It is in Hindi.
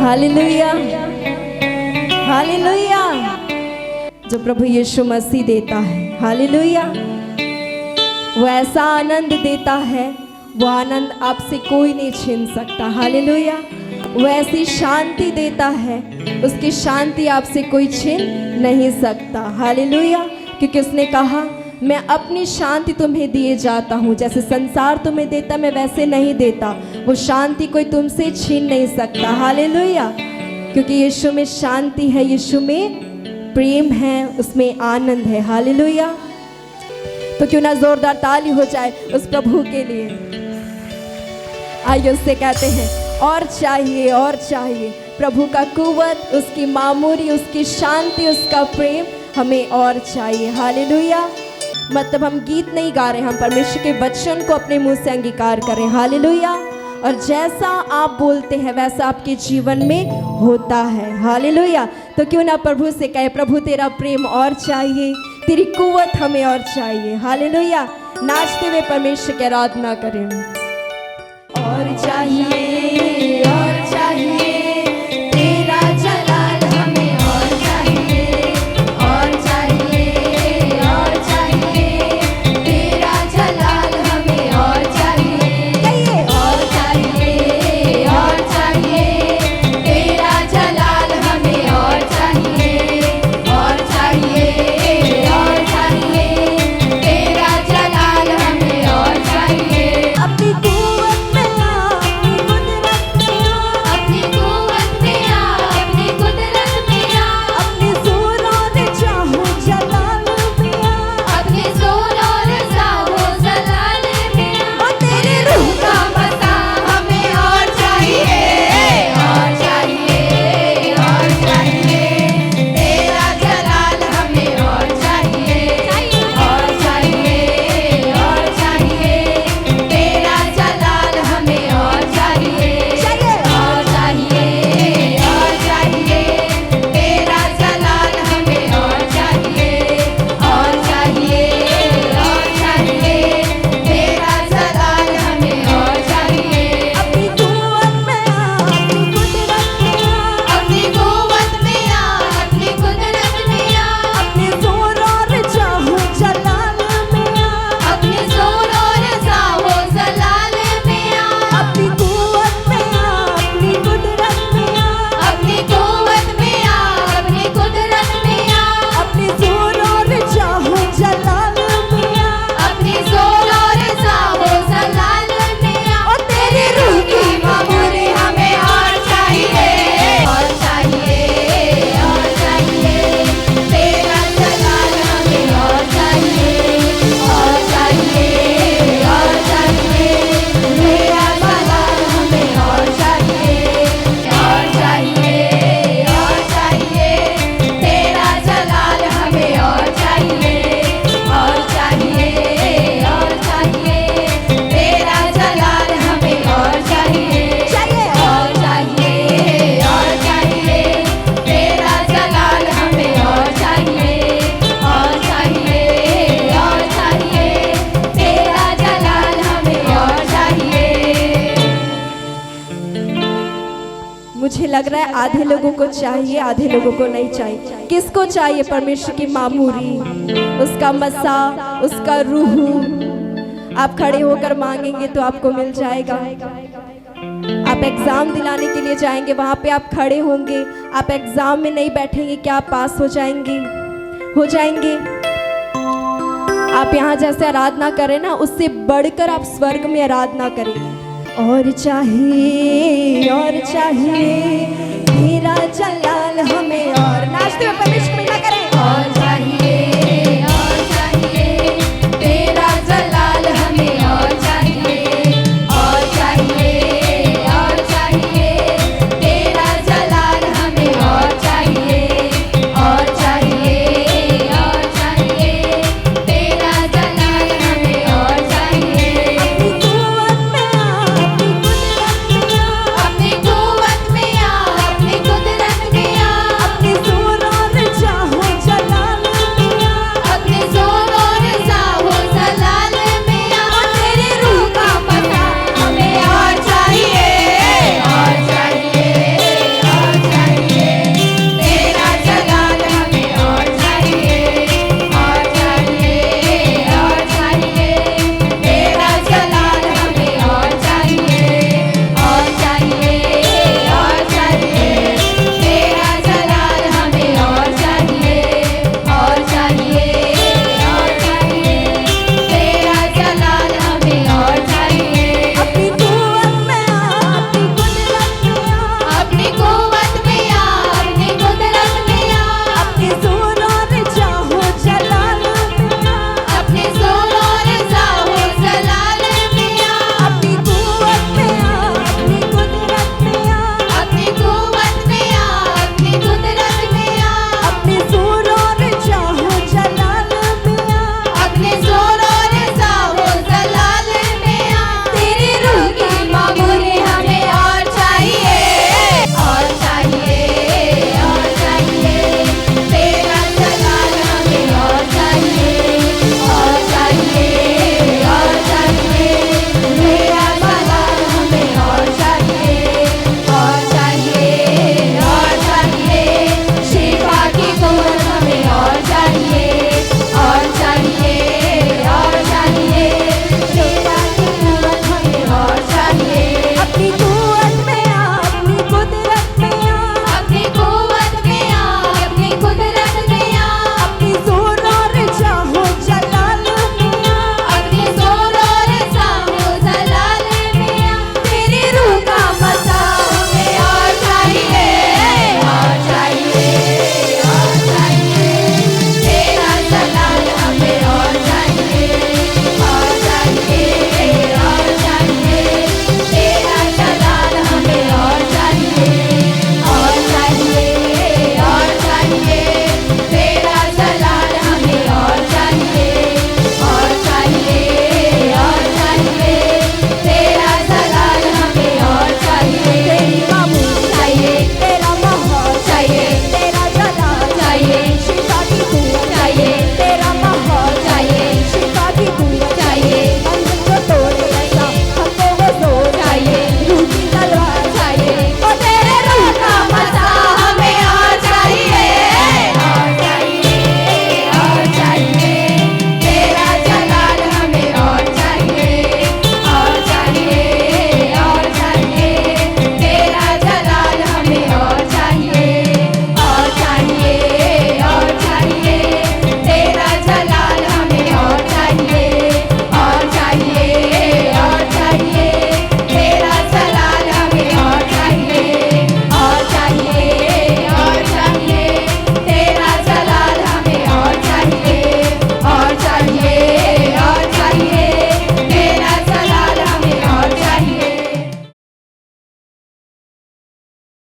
Hallelujah, hallelujah. जो प्रभु यीशु मसीह देता है, हालेलुया, वो ऐसा आनंद देता है, वो आनंद आपसे कोई नहीं छीन सकता। हालेलुया। वो ऐसी शांति देता है, उसकी शांति आपसे कोई छीन नहीं सकता। हालेलुया। क्योंकि उसने कहा, मैं अपनी शांति तुम्हें दिए जाता हूँ, जैसे संसार तुम्हें देता मैं वैसे नहीं देता। वो शांति कोई तुमसे छीन नहीं सकता। हालेलुया। क्योंकि यीशु में शांति है, यीशु में प्रेम है, उसमें आनंद है। हालेलुया। तो क्यों ना जोरदार ताली हो जाए उस प्रभु के लिए। आइए उससे कहते हैं, और चाहिए और चाहिए। प्रभु का कुव्वत, उसकी मामूरी, उसकी शांति, उसका प्रेम हमें और चाहिए। हालेलुया। मतलब हम गीत नहीं गा रहे, हम परमेश्वर के वचन को अपने मुंह से अंगीकार करें। हालेलुया। और जैसा आप बोलते हैं वैसा आपके जीवन में होता है। हालेलुया। तो क्यों ना प्रभु से कहे, प्रभु तेरा प्रेम और चाहिए, तेरी कुव्वत हमें और चाहिए। हालेलुया। नाचते हुए परमेश्वर की आराधना करें। और चाहिए और चाहिए, तेरा जलाल हमें और चाहिए, और चाहिए और चाहिए, तेरा जलाल हमें और चाहिए, और चाहिए और चाहिए, तेरा जलाल हमें और चाहिए, और चाहिए और चाहिए, तेरा जलाल हमें और चाहिए। अपनी कुव्वत में मुझे लग रहा है आधे लोगों को चाहिए, आधे लोगों को नहीं चाहिए। किसको चाहिए? परमेश्वर की मामूरी, उसका मसा, उसका रूह। आप खड़े होकर मांगेंगे तो आपको मिल जाएगा। आप एग्जाम दिलाने के लिए जाएंगे, वहां पे आप खड़े होंगे, आप एग्जाम में नहीं बैठेंगे, क्या आप पास हो जाएंगे? हो जाएंगे। आप यहाँ जैसे आराधना करें ना, उससे बढ़कर आप स्वर्ग में आराधना करें। और चाहिए तेरा जलाल हमें और। नाचते हुए परमेश्वर को मिला करें।